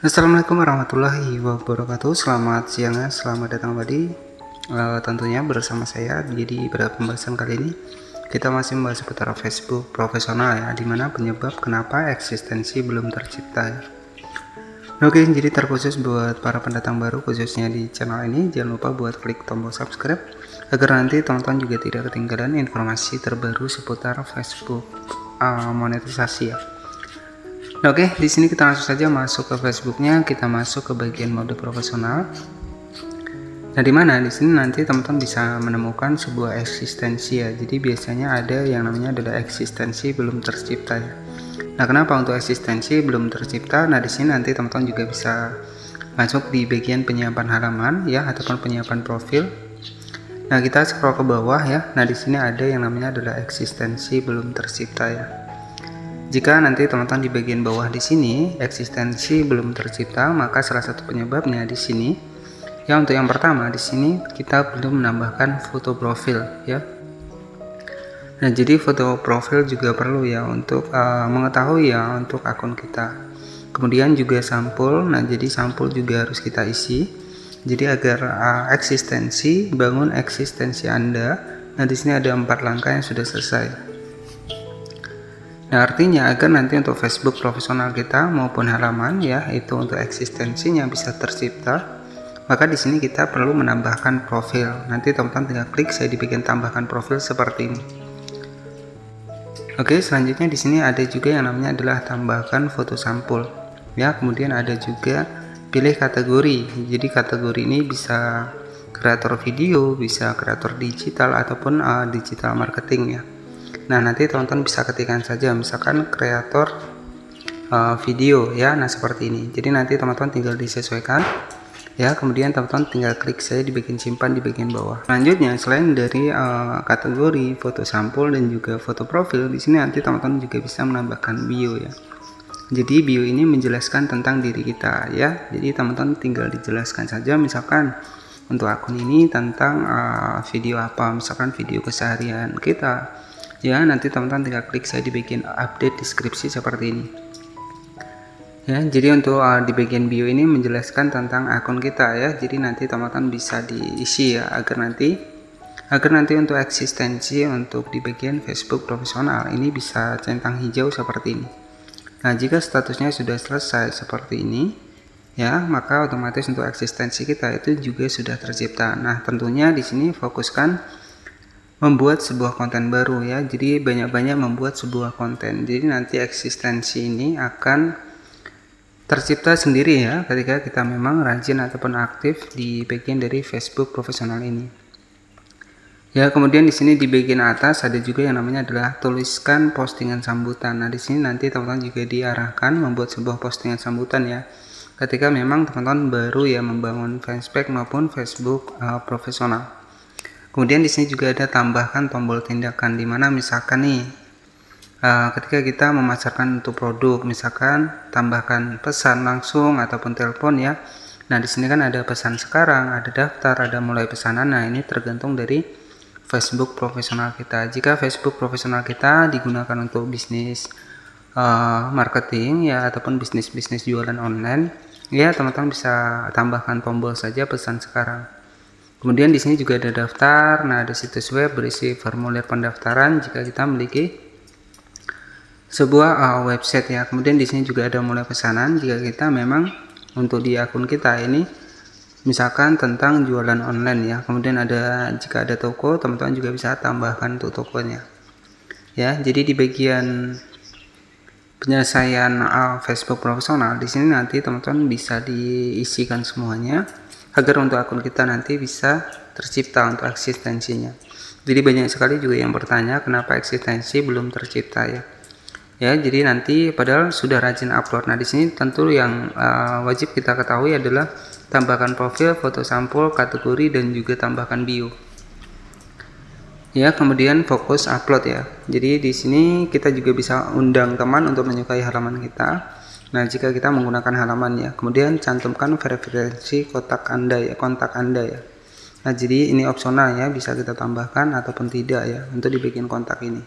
Assalamualaikum warahmatullahi wabarakatuh. Selamat siang, selamat datang kembali. Tentunya bersama saya. Jadi pada pembahasan kali ini kita masih membahas seputar Facebook profesional ya, dimana penyebab kenapa eksistensi belum tercipta ya. Oke, jadi terkhusus buat para pendatang baru khususnya di channel ini, jangan lupa buat klik tombol subscribe agar nanti teman-teman juga tidak ketinggalan informasi terbaru seputar Facebook monetisasi ya. Oke, di sini kita langsung saja masuk ke Facebooknya. Kita masuk ke bagian mode profesional. Nah, di mana di sini nanti teman-teman bisa menemukan sebuah eksistensi ya. Jadi biasanya ada yang namanya adalah eksistensi belum tercipta ya. Nah, kenapa untuk eksistensi belum tercipta? Nah, di sini nanti teman-teman juga bisa masuk di bagian penyiapan halaman ya, ataupun penyiapan profil. Nah, kita scroll ke bawah ya. Nah, di sini ada yang namanya adalah eksistensi belum tercipta ya. Jika nanti teman-teman di bagian bawah di sini eksistensi belum tercipta, maka salah satu penyebabnya di sini ya, untuk yang pertama di sini kita belum menambahkan foto profil ya. Nah, jadi foto profil juga perlu ya untuk mengetahui ya untuk akun kita. Kemudian juga sampul. Nah, jadi sampul juga harus kita isi. Jadi agar bangun eksistensi Anda. Nah, di sini ada 4 langkah yang sudah selesai. Nah, artinya agar nanti untuk Facebook profesional kita maupun halaman ya, itu untuk eksistensinya bisa tercipta, maka di sini kita perlu menambahkan profil. Nanti teman-teman tinggal klik saya di bagian tambahkan profil seperti ini. Oke, selanjutnya di sini ada juga yang namanya adalah tambahkan foto sampul. Ya, kemudian ada juga pilih kategori. Jadi kategori ini bisa kreator video, bisa kreator digital ataupun digital marketing ya. Nah, nanti teman-teman bisa ketikkan saja misalkan kreator video ya. Nah, seperti ini. Jadi nanti teman-teman tinggal disesuaikan ya, kemudian teman-teman tinggal klik saya di bagian simpan di bagian bawah. Selanjutnya, selain dari kategori foto sampul dan juga foto profil, di sini nanti teman-teman juga bisa menambahkan bio ya. Jadi bio ini menjelaskan tentang diri kita ya. Jadi teman-teman tinggal dijelaskan saja, misalkan untuk akun ini tentang video apa, misalkan video keseharian kita ya. Nanti teman-teman tinggal klik saya di bagian update deskripsi seperti ini ya. Jadi untuk di bagian bio ini menjelaskan tentang akun kita ya. Jadi nanti teman-teman bisa diisi ya, agar nanti untuk eksistensi untuk di bagian Facebook profesional ini bisa centang hijau seperti ini. Nah, jika statusnya sudah selesai seperti ini ya, maka otomatis untuk eksistensi kita itu juga sudah tercipta. Nah, tentunya di sini fokuskan membuat sebuah konten baru ya. Jadi banyak-banyak membuat sebuah konten. Jadi nanti eksistensi ini akan tercipta sendiri ya, ketika kita memang rajin ataupun aktif di bagian dari Facebook profesional ini. Ya, kemudian di sini di bagian atas ada juga yang namanya adalah tuliskan postingan sambutan. Nah, di sini nanti teman-teman juga diarahkan membuat sebuah postingan sambutan ya, ketika memang teman-teman baru ya membangun fanspage maupun Facebook profesional. Kemudian di sini juga ada tambahkan tombol tindakan, dimana misalkan nih ketika kita memasarkan untuk produk, misalkan tambahkan pesan langsung ataupun telepon ya. Nah, di sini kan ada pesan sekarang, ada daftar, ada mulai pesanan. Nah, ini tergantung dari Facebook profesional kita. Jika Facebook profesional kita digunakan untuk bisnis marketing ya, ataupun bisnis jualan online ya, teman-teman bisa tambahkan tombol saja pesan sekarang. Kemudian di sini juga ada daftar. Nah, ada situs web berisi formulir pendaftaran jika kita memiliki sebuah website ya. Kemudian di sini juga ada mulai pesanan jika kita memang untuk di akun kita ini misalkan tentang jualan online ya. Kemudian ada jika ada toko, teman-teman juga bisa tambahkan untuk tokonya ya. Jadi di bagian penyelesaian Facebook profesional di sini nanti teman-teman bisa diisikan semuanya agar untuk akun kita nanti bisa tercipta untuk eksistensinya. Jadi banyak sekali juga yang bertanya kenapa eksistensi belum tercipta ya. Ya, jadi nanti padahal sudah rajin upload. Nah, di sini tentu yang wajib kita ketahui adalah tambahkan profil, foto sampul, kategori, dan juga tambahkan bio. Ya, kemudian fokus upload ya. Jadi di sini kita juga bisa undang teman untuk menyukai halaman kita. Nah, jika kita menggunakan halaman ya, kemudian cantumkan verifikasi kontak Anda ya. Nah, jadi ini opsional ya, bisa kita tambahkan ataupun tidak ya untuk di bagian kontak ini.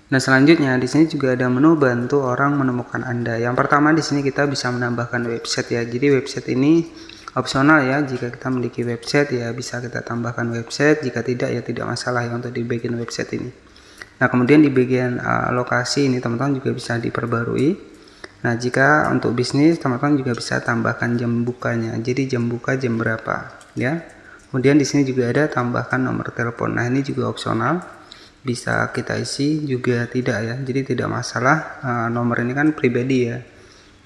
Nah, selanjutnya di sini juga ada menu bantu orang menemukan Anda. Yang pertama di sini kita bisa menambahkan website ya. Jadi website ini opsional ya. Jika kita memiliki website ya bisa kita tambahkan website. Jika tidak ya tidak masalah ya untuk di bagian website ini. Nah, kemudian di bagian lokasi ini teman-teman juga bisa diperbarui. Nah, jika untuk bisnis teman-teman juga bisa tambahkan jam bukanya. Jadi jam buka jam berapa ya. Kemudian di sini juga ada tambahkan nomor telepon. Nah, ini juga opsional. Bisa kita isi juga tidak ya, jadi tidak masalah. Nomor ini kan pribadi ya,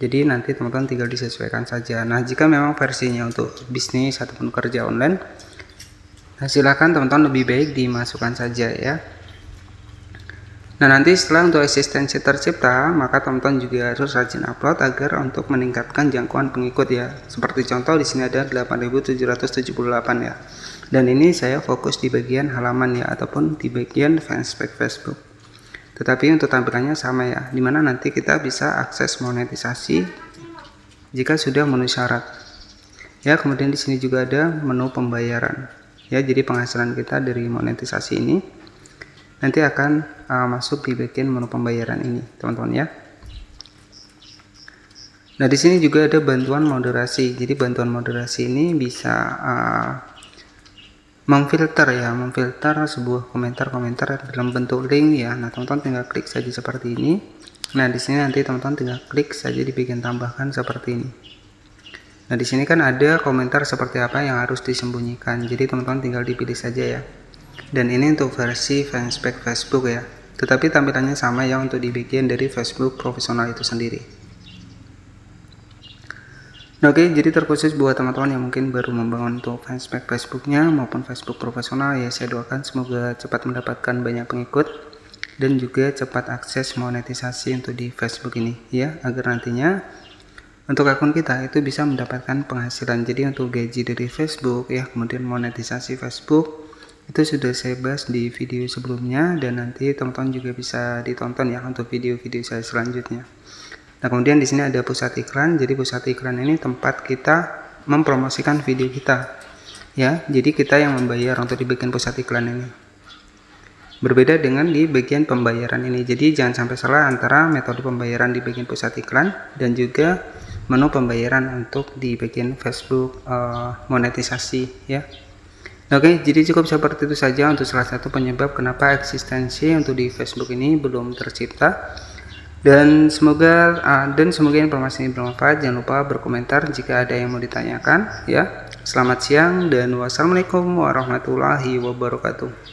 jadi nanti teman-teman tinggal disesuaikan saja. Nah, jika memang versinya untuk bisnis ataupun kerja online, nah silakan teman-teman lebih baik dimasukkan saja ya. Nah, nanti setelah untuk eksistensi tercipta, maka teman-teman juga harus rajin upload agar untuk meningkatkan jangkauan pengikut ya. Seperti contoh di sini ada 8.778 ya. Dan ini saya fokus di bagian halaman ya, ataupun di bagian fanspage Facebook. Tetapi untuk tampilannya sama ya, dimana nanti kita bisa akses monetisasi jika sudah memenuhi syarat. Ya, kemudian di sini juga ada menu pembayaran. Ya, jadi penghasilan kita dari monetisasi ini nanti akan masuk di bagian menu pembayaran ini, teman-teman ya. Nah, di sini juga ada bantuan moderasi. Jadi bantuan moderasi ini bisa memfilter sebuah komentar-komentar dalam bentuk link ya. Nah, teman-teman tinggal klik saja seperti ini. Nah, di sini nanti teman-teman tinggal klik saja di bagian tambahkan seperti ini. Nah, di sini kan ada komentar seperti apa yang harus disembunyikan. Jadi teman-teman tinggal dipilih saja ya. Dan ini untuk versi fanspage Facebook ya. Tetapi tampilannya sama ya untuk di bagian dari Facebook profesional itu sendiri. Oke, jadi terkhusus buat teman-teman yang mungkin baru membangun untuk fanspage Facebooknya maupun Facebook profesional ya, saya doakan semoga cepat mendapatkan banyak pengikut dan juga cepat akses monetisasi untuk di Facebook ini ya, agar nantinya untuk akun kita itu bisa mendapatkan penghasilan. Jadi untuk gaji dari Facebook ya, kemudian monetisasi Facebook itu sudah saya bahas di video sebelumnya, dan nanti teman-teman juga bisa ditonton ya untuk video-video saya selanjutnya. Nah, kemudian di sini ada pusat iklan. Jadi pusat iklan ini tempat kita mempromosikan video kita ya. Jadi kita yang membayar untuk di bagian pusat iklan ini. Berbeda dengan di bagian pembayaran ini. Jadi jangan sampai salah antara metode pembayaran di bagian pusat iklan dan juga menu pembayaran untuk di bagian Facebook monetisasi ya. Oke, jadi cukup seperti itu saja untuk salah satu penyebab kenapa eksistensi untuk di Facebook ini belum tercipta. Dan semoga informasi ini bermanfaat. Jangan lupa berkomentar jika ada yang mau ditanyakan ya. Selamat siang dan wassalamualaikum warahmatullahi wabarakatuh.